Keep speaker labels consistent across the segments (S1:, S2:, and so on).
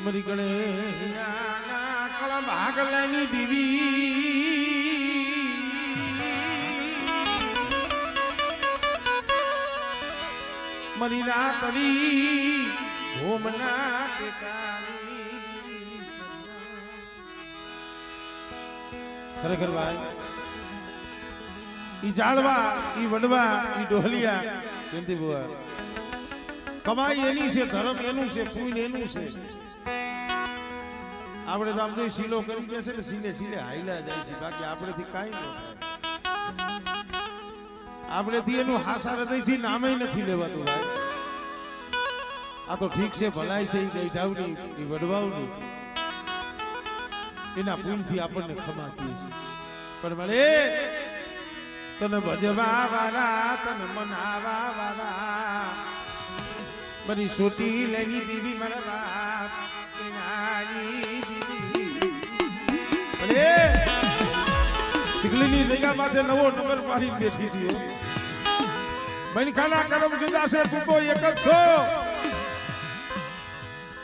S1: મરી ગળે કળા ભાગલાની દીવી મરી રાતરી હોમના ખરેખર ભાઈ ઈ જાળવા ઈ વડવા ઈ ડોહલિયા કેંતી બુઆ કમાઈ એની છે ધર્મ એનું છે પૂન એનું છે આપણે તો આમ જો શીલો કરી દે છે ને સીલે સીલે હાઈલા જાય છે બાકી આપણેથી કાંઈ ન થાય આપણેથી એનું હાસા હૃદયથી નામે નથી લેવાતું ભાઈ આ તો ઠીક છે ભલાઈ છે એ ગઈઢાવની એ વડવાવની એના પૂનથી આપણને ખમાતીએ છીએ પણ મળે તને ભજવા વાળા તને મનાવા વાળા બની સોટી લેની દીવી મારા બાપ અરે સિગલીની જગ્યા પાસે નવો નંબર પાડી બેઠી હતી બની ખાના કરમ જુદા છે તું તો એક જ છો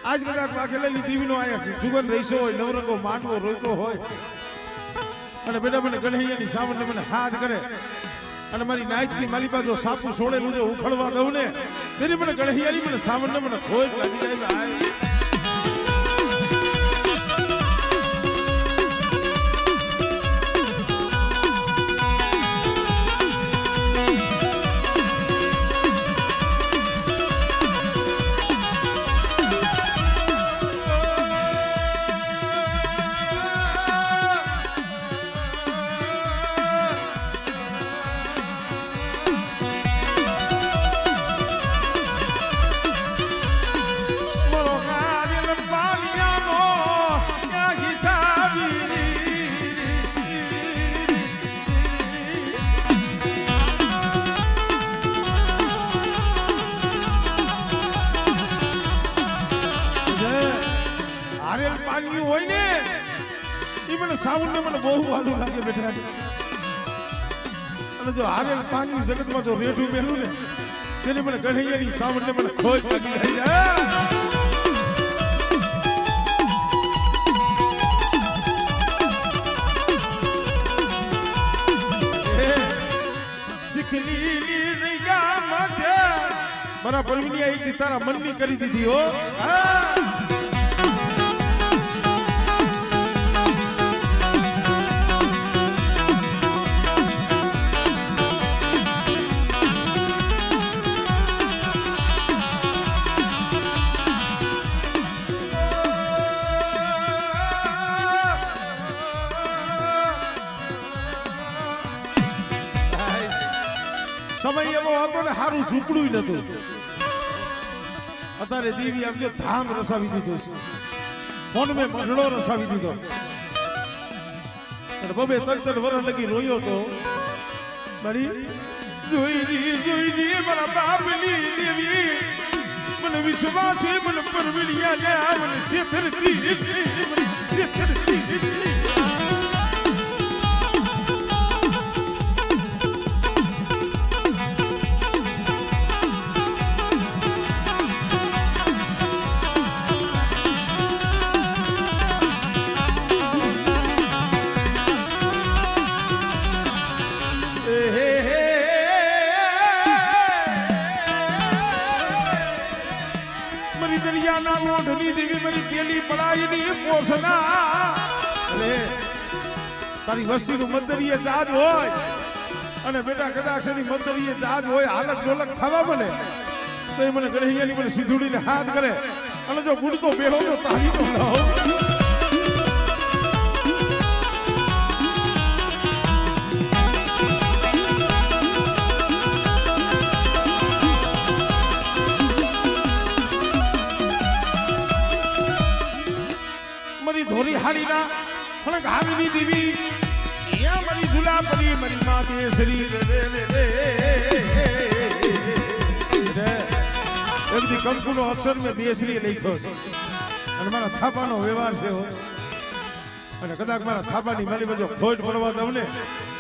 S1: આજ કદાચ વાઘેલાની દીવીનો આયા છે જુગન રહીશો હોય નવરંગો માંડવો રોઈતો હોય અને બેટા મને ગણૈયાની સામે મને હાથ કરે અને મારી નાઈટની મારી બાજુ સાપુ છોડેલું છે ઉખડવા દઉં ને તેની મને ગણૈયાની મને સાવનને મને ખોટ લાગી જાય ભાઈ હોય ને એ મને સાવન ને મને બહુ વાલું લાગે બેઠા અને જો હારેલ પાણી જગતમાં જો રેઠું મેલું ને તેને મને ગણૈયાની સાવન ને મને ખોટ લાગી જાય શીખલી જગ્યા માથે મારા પરવીની આવી તારા મનની કરી દીધી હો સમય એવો હતો ને સારું ઝૂંપડું નતું અત્યારે દેવી આમ જો ધામ રસાવી દીધો ફોન મેં મઢડો રસાવી દીધો અને બબે તર વરણ લગી રોયો તો મારી જોઈ મારા બાપની દેવી મને વિશ્વાસ છે મને પરવડિયા ને મને શેતરતી તારી વસ્તી નું મંદરીય જહાજ હોય અને બેટા કદાચ એની મંદરીય જહાજ હોય હાલત ડોલક થવા મળે તો એ મને ગણૈયાની મને સીધુડીને હાથ કરે અને જો ગુડતો બેહો તો તારી તો ધોરી હાડીના ફળક હાવીની દીવી યા મરી ઝુલા પરી મરી માં બેસરી એમની કંકુનો અક્ષર મેં બેસરી લખ્યો છે અને મારા થાપાનો વ્યવહાર છે અને કદાચ મારા થાપાની મારી બાજુ ખોટ પડવા દઉં ને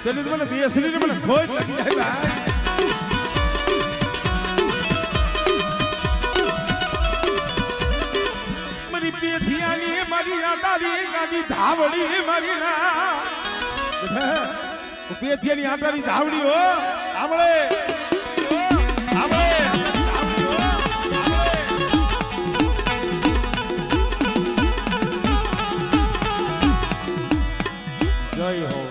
S1: તેની મને બેસરી મને ખોટ લાગી જાય મારી પેથી આટાની ધાવડી મગીના પેથિયાની આટાની ધાવડી હો આપણે જય હો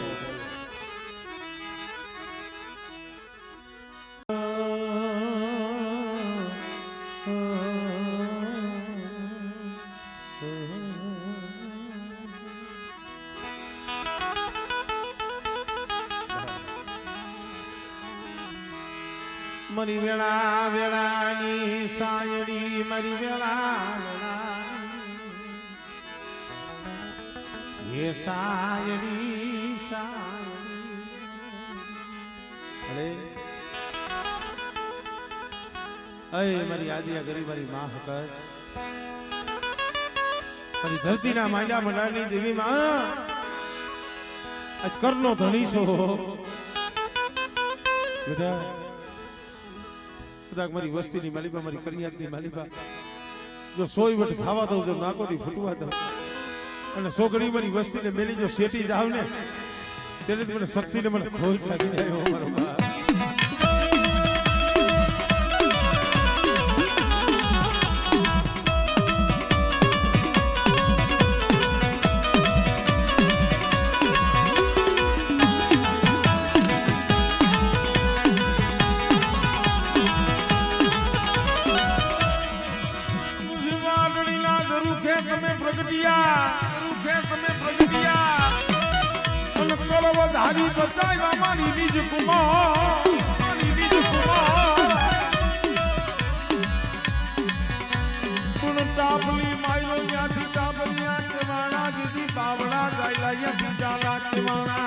S1: મરી વેળા વેળાની સાયડી મરી વેળા વેળાની એ સાયડી સાયડી અરે મારી આદિયા ગરી મારી માં હકર મારી ધરતીના માંડા મંડાળની દેવી માં આજ કરનો ધણી છો બેટા મારી વસ્તીની માલિપા મારી કરિયાતની માલિપા જો સોય વટ ખાવા દઉં જો નાકોથી ફૂટવા દઉં અને સોગડી મારી વસ્તીને મેલી જો શેટી જાવ ને તેને મને શક્તિને મને ખોટ લાગી જાય હો મારો બા ધારી બચાવ્યા મારી બીજ કુમાર પણ ટાપલી માયો ત્યાંથી ટાપલિયા કેવાણા દીદી બાવડા જાયલા યાથી જાલા કેવાણા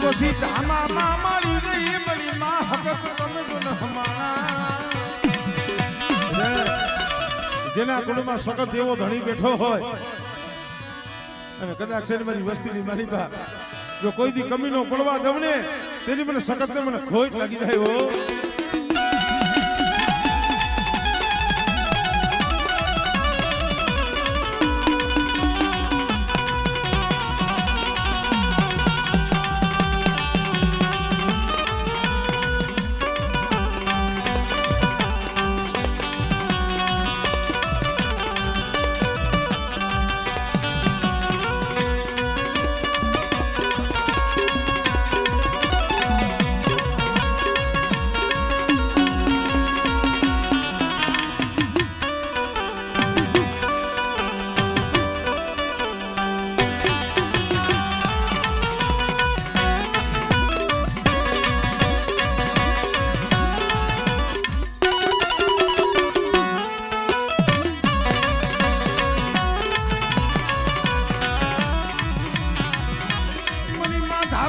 S1: પછી ધામા મારી રહી મારી માં હકત તમે ગુણ હમાણા જેના કુળમાં સખત એવો ધણી બેઠો હોય અને કદાચ છે મારી વસ્તીની માલિકા જો કોઈ દી કમી નો પડવા દઉં ને તેની મને સખત ને મને ખોટ લાગી જાય હો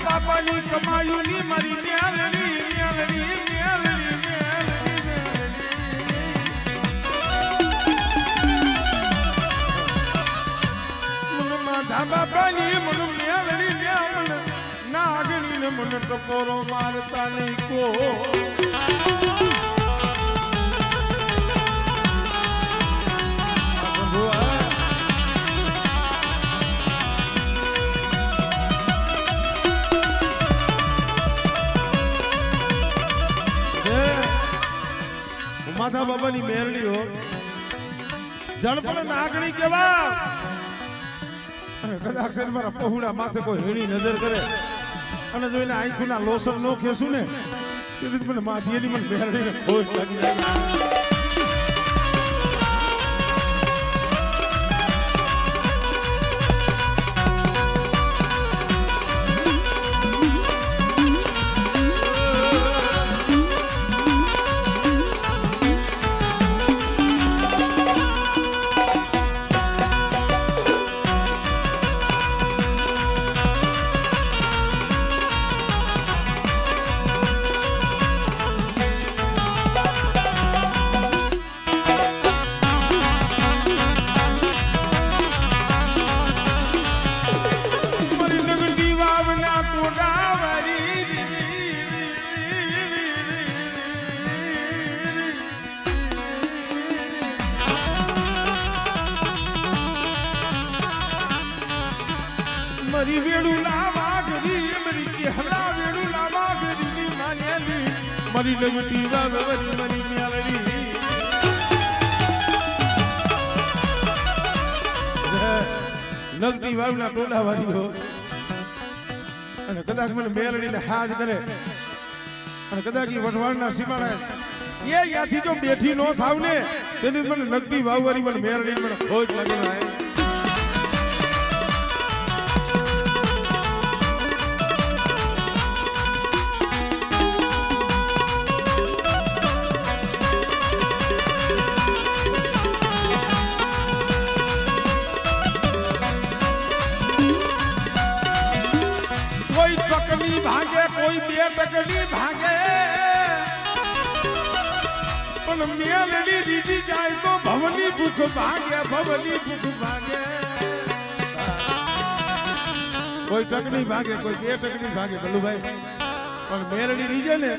S1: બાપાની કમાયુની મારી ન્યાલડી ન્યાલડી ન્યાલડી મન માધા બાપાની મન ન્યાલડી ન્યાલ નાગણી ને મન ટકોરો મારતા નહીં કો માથા બાબાની મેરડીઓ જળપણ નાગણી કેવા અને કદાચ મારા પહોળા માથે કોઈ હેણી નજર કરે અને જો એને આંખોના લોસર નો ખેસું ને તેથી મને માથીની મને મેરડીને ખોટ લાગી જાય મારી વેડું લાવા ગરી મારી કે હલા વેડું લાવા ગરી માનેલી મારી લગટી વાવરી મારી મ્યાલડી લગટી વાવના ટોલા વાળી હો અને કદાચ મને મેલડીને હાજ કરે અને કદાચ ઈ વઢવાણના સીમાડા એ યાથી જો બેઠી નો થાવ ને તેથી મને લગતી વાવવારી મને મેલડી મને ખોજ લાગે ભાઈ भागे कोई बे टकड़ी भागे पण मेलडी दीदी जाए तो भवनी भूख भागे कोई टकड़ी भागे कोई बे टकड़ी भागे बोलू भाई पण मेलडी रीजे ने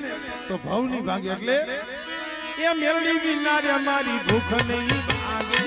S1: तो भवनी भागे એટલે એ મેલડી વિના રે મારી ભૂખ નહીં ભાગે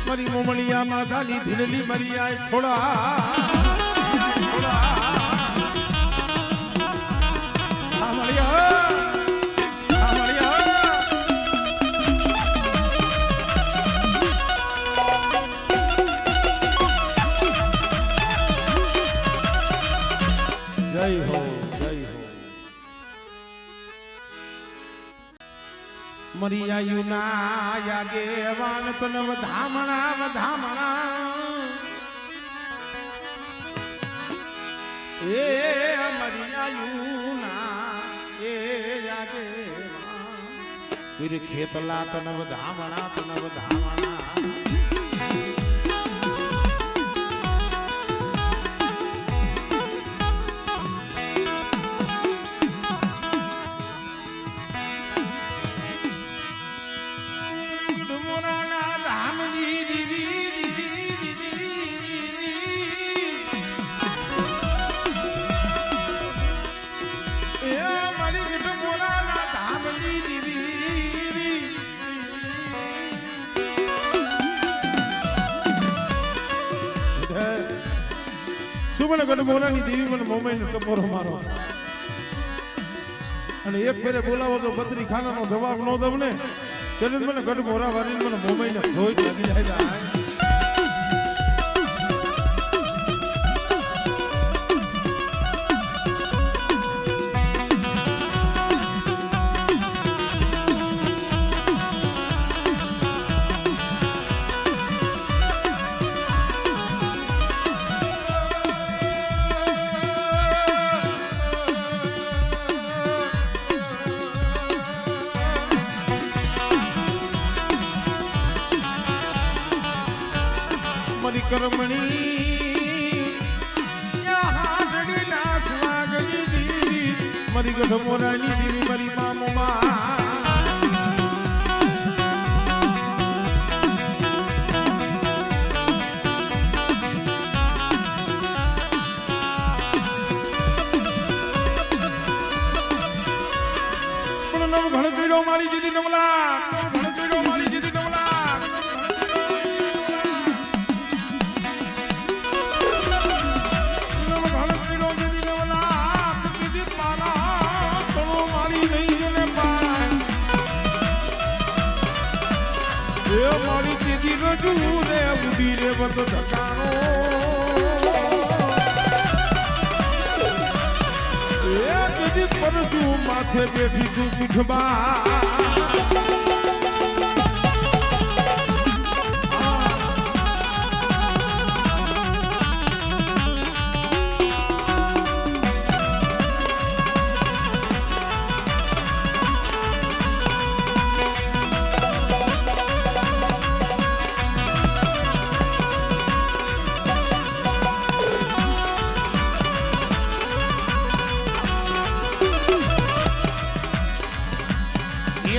S1: મારી મોમળિયા માતાની ધીરલી મરી આય થોડા જય હો મરી આયુ ના યાગે વાન તન વધામણા એ મરી આયુ ના એ યાગે વીર ખેતલા તન વધામણા સુમન ગઢમોરાની દેવી મને મોમાઈને ટપોરો મારો અને એક ફેરે બોલાવો તો બત્રી ખાનાનો જવાબ ન દઉં ને ત્યારે મને ગઢમોરા વાળીને મને મોમાઈને ખોજ લાગી જાય કરમણી હાડડી ના સ્વાગની દીવી મારી ગઢ મોરાની દેવી મારી મામા ઘણ ચીડો મારી જીતી નવલા ઘણ ચીડો મારી જીતી નવલા ઘણ ચીડો જીતી નવલા જીતી પારા તણો મારી નહીં જને પાય એ મારી જીતી રજુ રે ઉડી રે બતો ઢકાનો પરજુ માથે બેઠી તું પીઠબા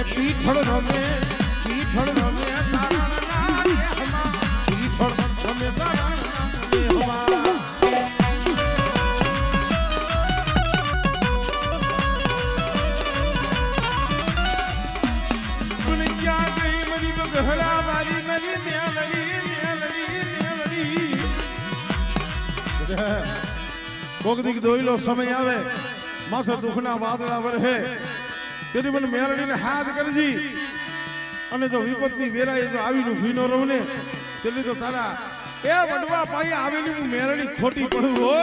S1: પીઠળ રમે સારણના દેહમાં પીઠળ રમે સારણના દેહમાં તું ક્યાં ગઈ મારી બગહરા મારી મારી મેલડી કોક દીક દોઈલો સમય આવે માથે દુખના વાદળા વરહે તેથી મને મેરડીને હાથ કરજી અને જો વિપતની વેરાએ જો આવીનું ભીનો રહું ને તેથી તો તારા એ વડવા પાયે આવેલી હું મેરડી ખોટી પડું હો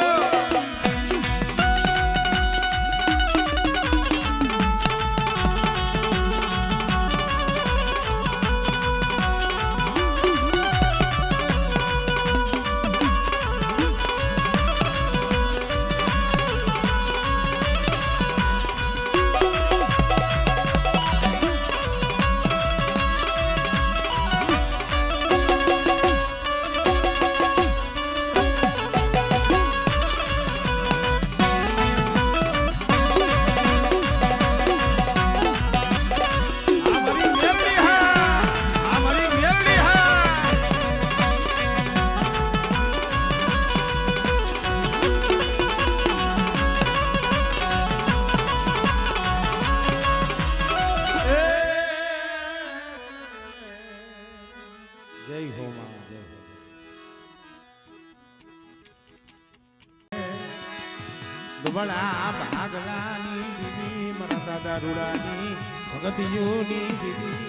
S1: બડા ભાગલાની દીવી મારા દાદા રૂડાની ભગતિયોની દીવી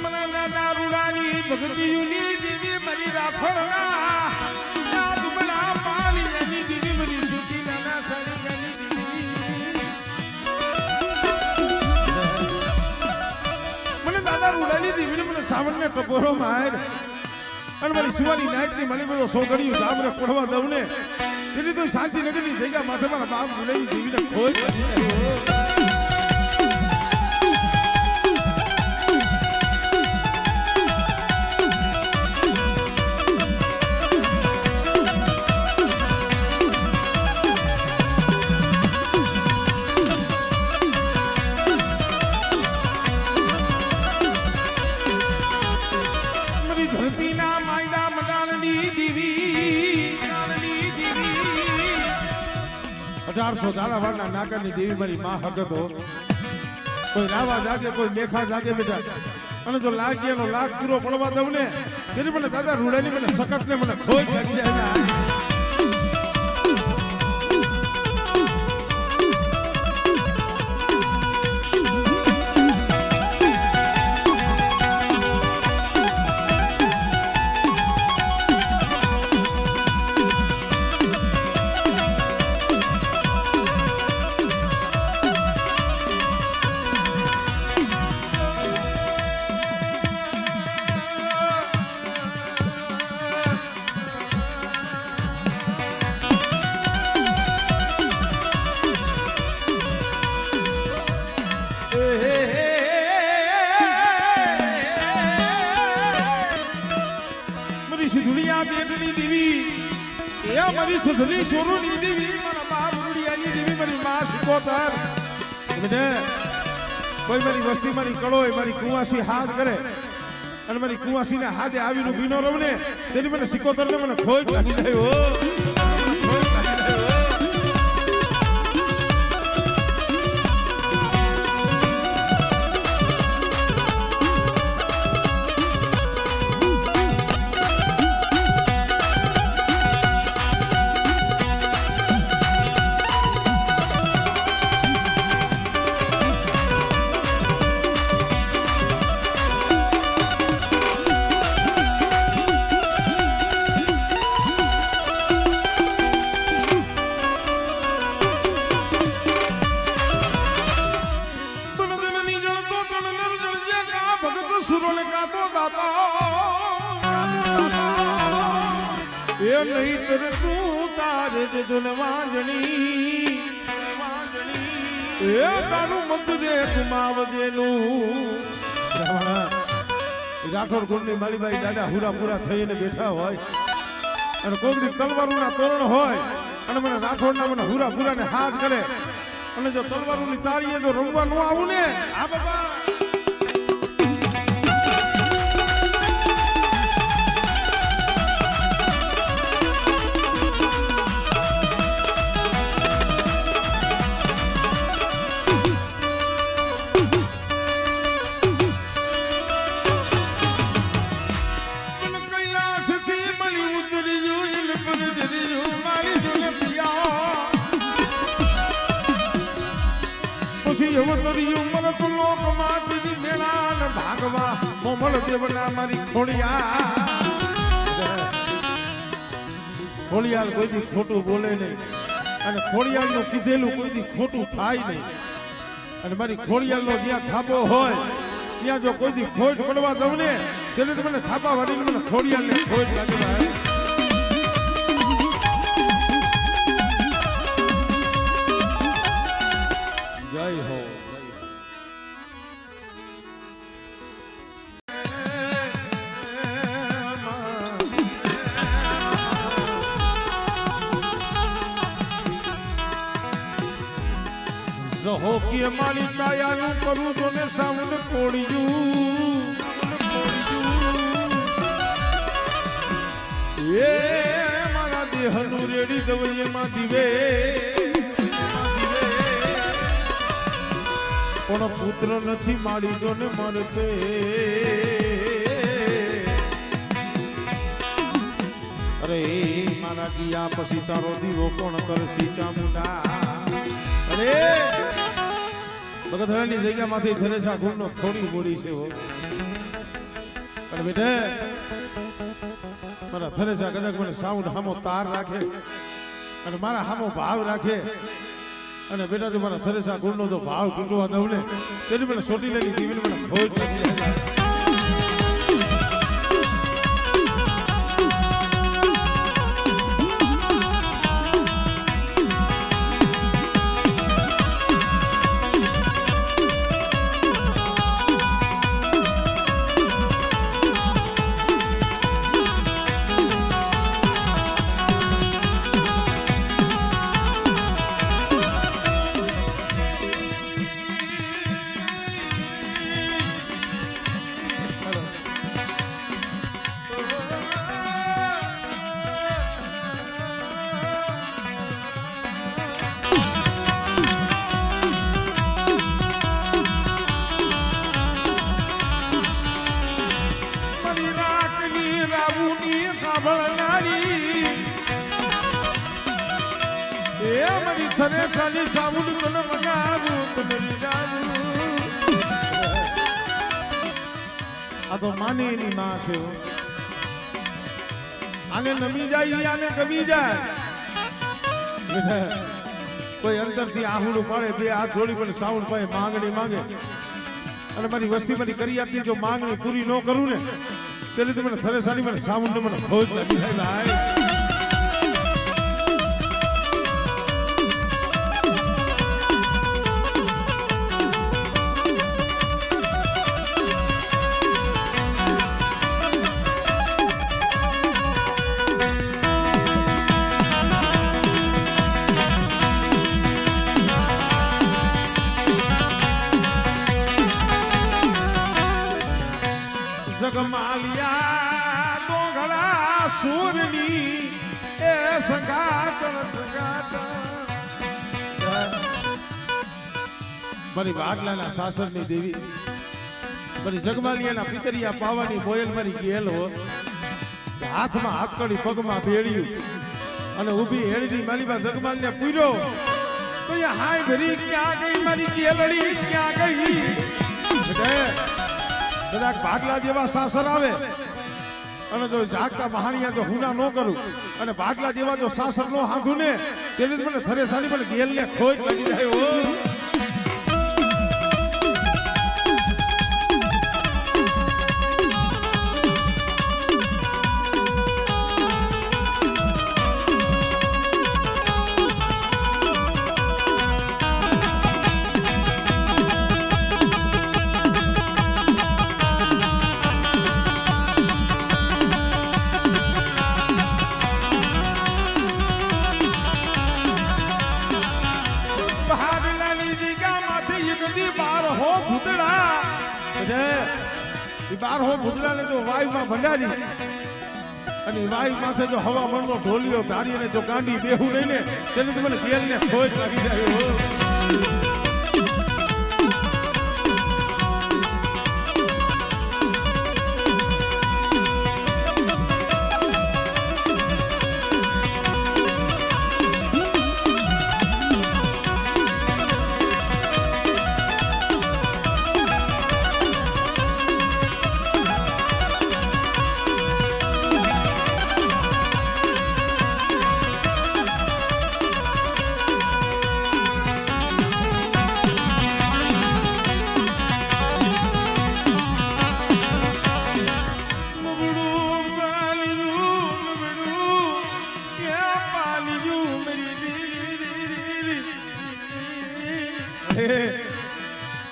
S1: મારા દાદા રૂડાની ભગતિયોની દીવી મારી રાઠોડના દુબળા પાલીની દીવી મારી સુશીલાના સળિયાની દીવી મને દાદા રૂડાની દીવીને મને સાવનને ટપોરો માર અને મારી સુવાની નાઈટની મળી બધો સોગડિયું જામને પડવા દઉં ને તેથી તો શાંતિનગરની જગ્યા માથે મારા બાપ ભૂલેવી દેવીને ખોઈ ધરતીના માયડા મડાણની દીવી 1800 ધારાવાળના નાકાની દેવી મારી માં હગતો કોઈ રાવા જાગે કોઈ મેખા જાગે બેટા અને જો લાગીએનો લાખ પૂરો પડવા દઉં ને તેની મને દાદા રૂડાની મને સખત ને મને ખોટ લાગી જાય મોટી સિધુલિયા પેટની દેવી એ મારી સુધલી સોરોની દેવી મારા બાપ રૂડિયાની દેવી મારી માં શિકોતર મને કોઈ મારી વસ્તી મારી કળો મારી કુવાસી હાથ કરે અને મારી કુવાસીને હાથે આવીને બીનો રવને તેની મને શિકોતરને મને ખોટ લાગી જાય હો સુરોને કાતો ગાતા એ નહીં તરે તું તારે જે જનવાજણી એ તારું મંદિરે કુમાવજેનું રાઠોડ ગુણની માલીબાઈ દાદા હુરા પૂરા થઈને બેઠા હોય અને કોકની તલવારોના તોરણ હોય અને મને રાઠોડના મને હુરા પૂરાને હાથ કરે અને જો તલવારોની તાળીએ જો રમવા ન આવું ને આ બાબા મારી ખોડિયાલ કોઈથી ખોટું બોલે નહીં અને ખોડિયાલ નું કીધેલું કોઈથી ખોટું થાય નહીં અને મારી ખોડિયાલ નો જ્યાં થાપો હોય ત્યાં જો કોઈથી ખોટ પડવા દઉં ને તેને તો મને થાપા વાળીને મને ખોડિયાલ ને ખોટ લાગી જાય જય હો જહો કે મારી કાયાનું કરું જો ને સાઉન્ડ કોડિયું એ મારા દેહનું રેડી દવૈયમાં દીવે પણ પુત્ર નથી મારી જો ને મરતે અરે મારા ગયા પછી તારો દીવો કોણ કરશી ચામુંડા અરે બગધરાની જગ્યામાંથી થરેસા ગુણનો થોડી બોડી છે પણ બેટે મારા થરેસા કદાચ મને સાઉન્ડ હામો તાર રાખે અને મારા હામો ભાવ રાખે અને બેટા જો મારા થરેસા ગુણનો જો ભાવ તૂટવા દઉં ને તેની મને સોટી લઈ દીધી મને ખોટ લાગી જાય થરેસાની સાઉન્ડ તને મગાવું તને ગાવું આ તો માને એની માં છે આને નમી જાય આને ગમી જાય કોઈ અંદરથી આહુડું પાડે બે હાથ જોડી પણ સાઉન્ડ પાય માંગણી માંગે અને મારી વસ્તી મારી કરી આપતી જો માંગણી પૂરી ન કરું ને તેને તો મને થરેસાની મને સાઉન્ડ મને ખોજ લાગી જાય ભાઈ સુરની એ સગાટ સગાટ મારી વાડલાના સાસરની દેવી મારી જગમાલિયાના પિતરિયા પાવાની બોયલ મારી ગેલ હો હાથમાં હાથકડી પગમાં ભેળ્યું અને ઊભી હેળવી મારી બા જગમાલને પૂર્યો તો એ હાય ભરી ક્યાં ગઈ મારી ગેલડી ક્યાં ગઈ કદાચ ભાગલા જેવા સાસર આવે અને જો જાગતા મહાણિયા જો હુના ન કરું અને ભાગલા જેવા જો સાસર નો હાંધું ને તેની મને થરેસાની પણ ગેલને ખોટ લાગી જાય હો બાર હો ભૂતળાને જો વાયુમાં ભંડારી અને વાયુ માથે જો હવામાનનો ઢોલિયો ધારીને જો ગાંડી બેહું લઈને તેને મને ગેલને ખોજ લાગી જાય હો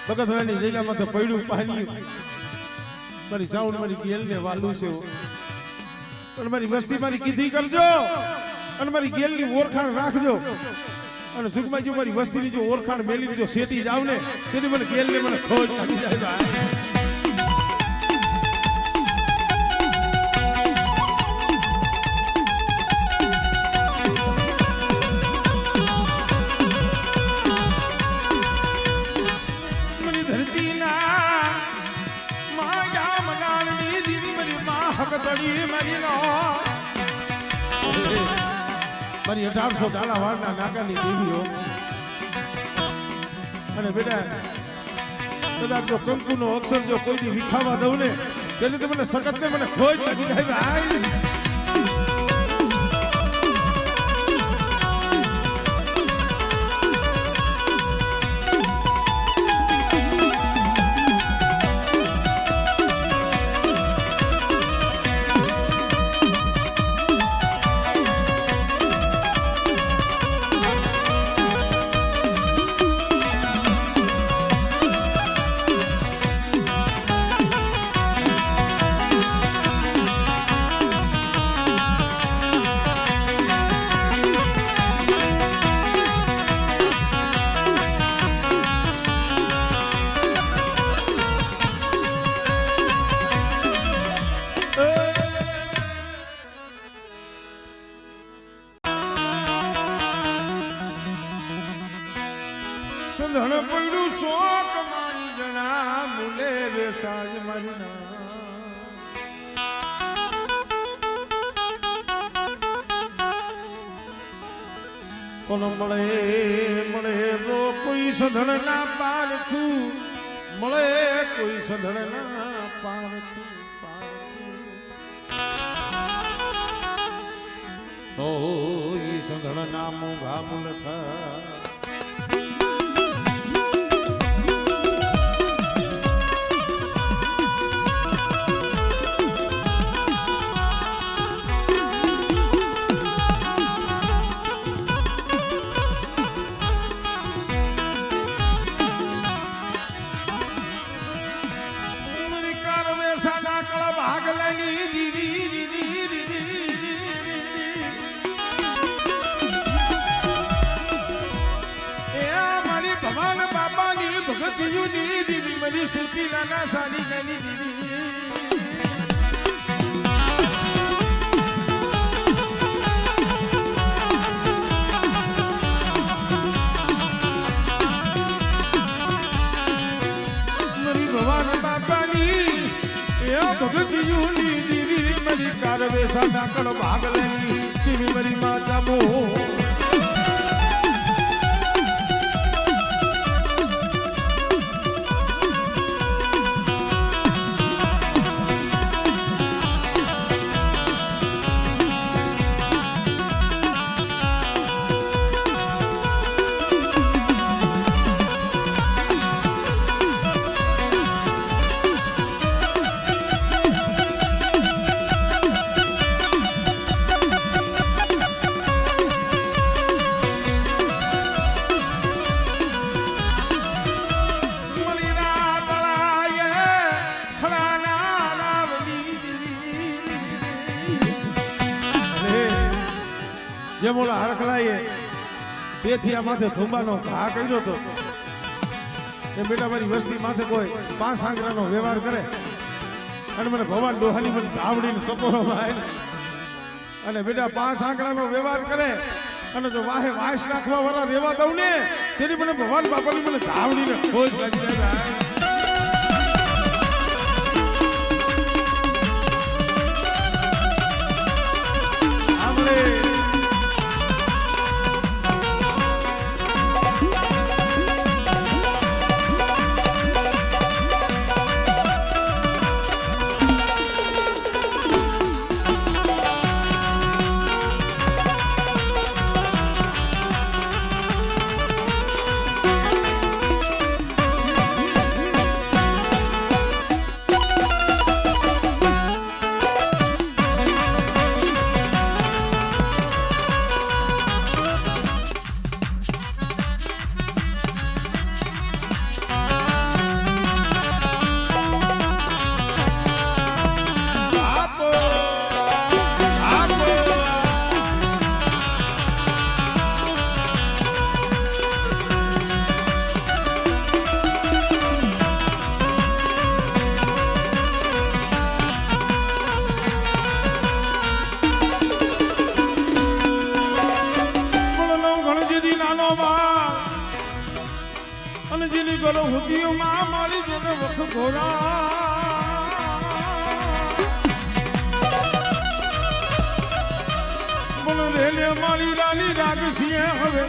S1: ભગતવાની જગ્યામાં તો પડ્યું પાણી મારી સાઉન્ડ મારી ગેલ ને વાલું છે પણ મારી વસ્તી મારી કીધી કરજો અને મારી ગેલ ની ઓળખાણ રાખજો અને સુખમાં જો મારી વસ્તીની જો ઓળખાણ મેલી જો શેટી જાવ ને તેની મને ગેલ ને મને ખોજ લાગી જાય મારી 1800 દાડા વાળના નાકાની દેવીઓ અને બેટા કદાચ જો કંકુનો અક્ષર જો કોઈ દી વિખાવા દઉં ને તેને તો મને સખત ને મને ખોજ લાગી જાય સંધણ પડ્યું શોક મારી જણા મુલે રે સાજ મારી કોનો મળે મળે રો કોઈ સંધણ ના પારખું મળે કોઈ સંધણ ના પારખું તો ઈ સંધણ ના મોઘા મુલખા મારી સુખી નાના સારી નાની દીદી ચાર વેસા ડાકણ ભાગ લેની દીવી મારી માતા મો જેમ ઓલા હરખલાએ પેથિયા માથે ધુંબાનો ઘા કર્યો હતો એ બેટા મારી વસ્તી માથે કોઈ 5 આંગળાનો વ્યવહાર કરે અને મને ભગવાન ડોહાની મને ધાવડીને ટપોરમાં આવે અને બેટા 5 આંગળાનો વ્યવહાર કરે અને જો વાહે વાસ નાખવા વાળા રેવા દઉં ને તેની મને ભગવાન બાપાની મને ધાવડીને ખોજ લાગી જાય અને જેની ગલો હુતીઓ માં મારી જેને વખ ઘોડા બોલો રેલે મારી રાની રાગસીએ હવે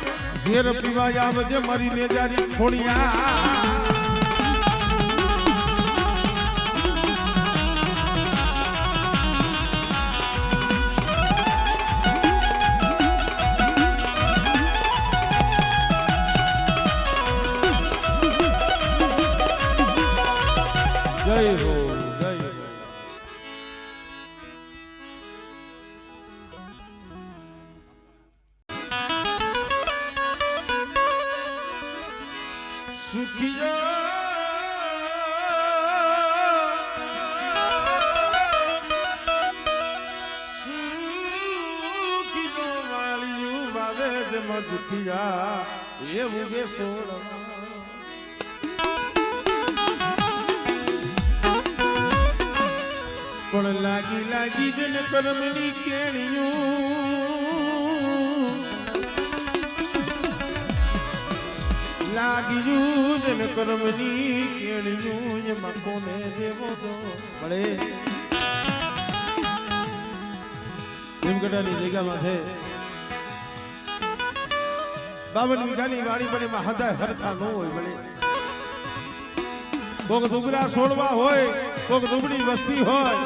S1: ઝેર પીવા આવજે મારી નેજારી છોડિયા જય હો જય હો સુખિયો વાળિયું બાવે જ મધુખિયા એવું ગે સોળ પણ લાગી લાગી જન કર્મની કેણિયું લાગ્યું જન કર્મની કેણિયું એમાં કોને દેવો તો મળે ભીમગઢાની જગ્યામાં છે 52 વીઘાની વાડી પણ એમાં હદાય હરખા ન હોય મળે કોક દુગરા છોડવા હોય કોક દુબળી વસ્તી હોય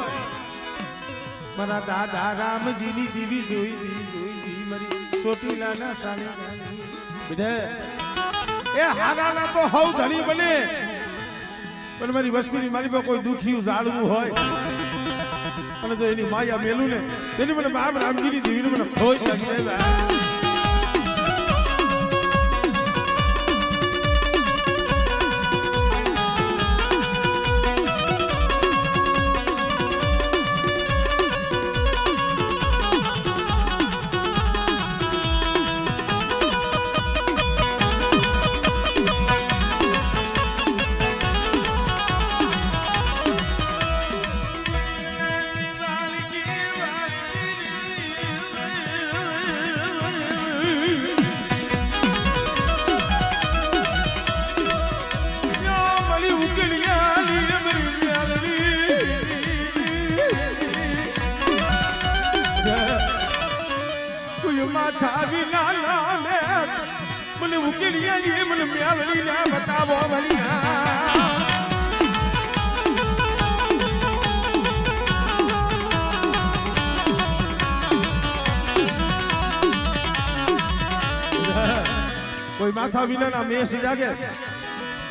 S1: મારા દાદા રામજીની દીવી જોઈ મારી સોટીલાના સાની બેટા એ હારાના તો હવ ધણી બને પણ મારી વસ્તીની મારી પર કોઈ દુખિયું ઝાડવું હોય અને જો એની માયા મેલું ને તેની મને બાપ રામજીની દીવીને મને ખોજ લાગી જાય માથા વિના લાને મને ઉકેલિયાની મને મેલડી ના બતાવો ભલિયા કોઈ માથા વિનાના મેસ જાગે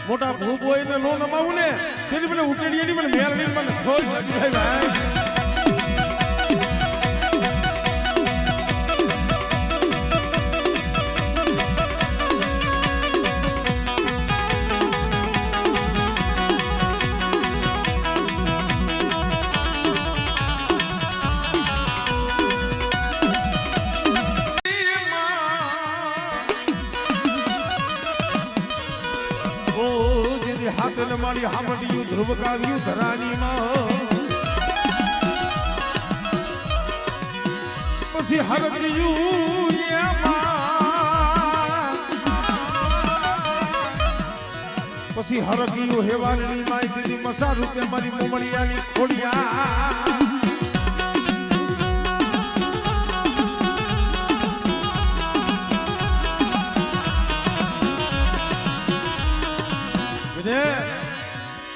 S1: મોટા ભૂપ હોય ને નો નમાવું ને તેથી મને ઉકેલિયાની મને મેલડી મને ખોજ લાગી ભાઈ હાથને મારી હામડિયું ધ્રુવકાવ્યું ધરાનીમાં પછી હરક્યું પછી હરક્યું હેવાની માય દીદી મસા રૂપે મારી મોમડિયાની ખોડિયા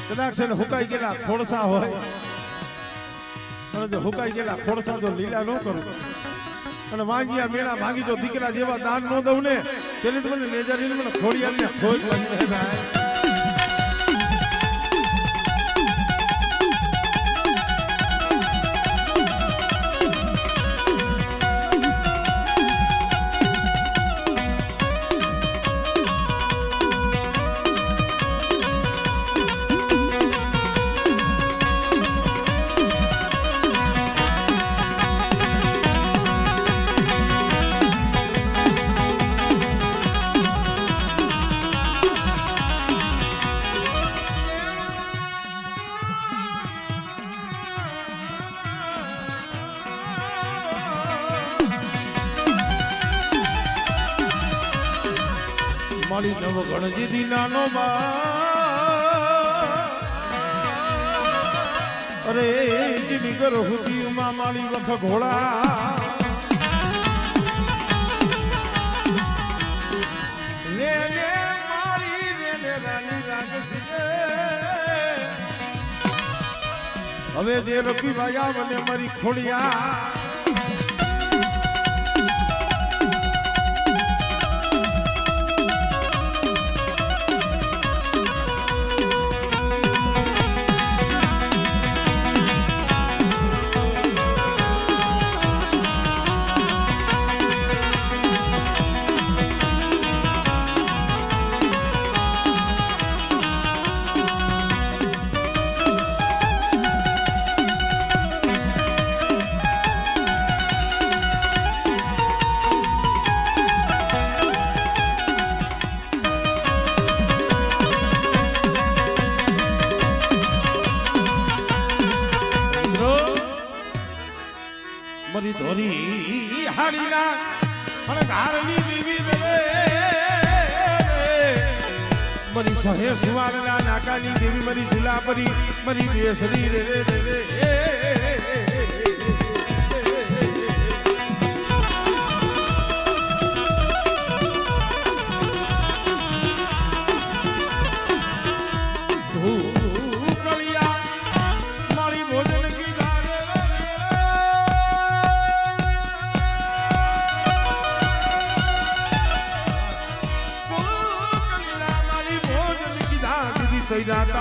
S1: કદાચ છે ને હુકાઈ ગયેલા ખોડસા હોય અને જો હુકાઈ ગયેલા ખોડસા જો લીલા ન કરું અને વાંગિયા મેળા ભાગી જો દીકરા જેવા દાન ન દઉં ને તેને તો મને નેજારીને મને ખોડિયાને ખોજ લાગી રહે ભાઈ મારી નવ ગણજી નાનો અરે જીની કરો હુતી માં મારી વખ ઘોડા લે લે મારી રે રાની રાજસી હવે જે રફી ભાયા મને મારી ખોડિયા મરી ધોરી હાડીના અને ધારની દેવી રે મરી સહે સુવારના નાકાની દેવી મરી ઝુલા પરી મરી બેસરી રે રે રે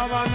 S1: તાવા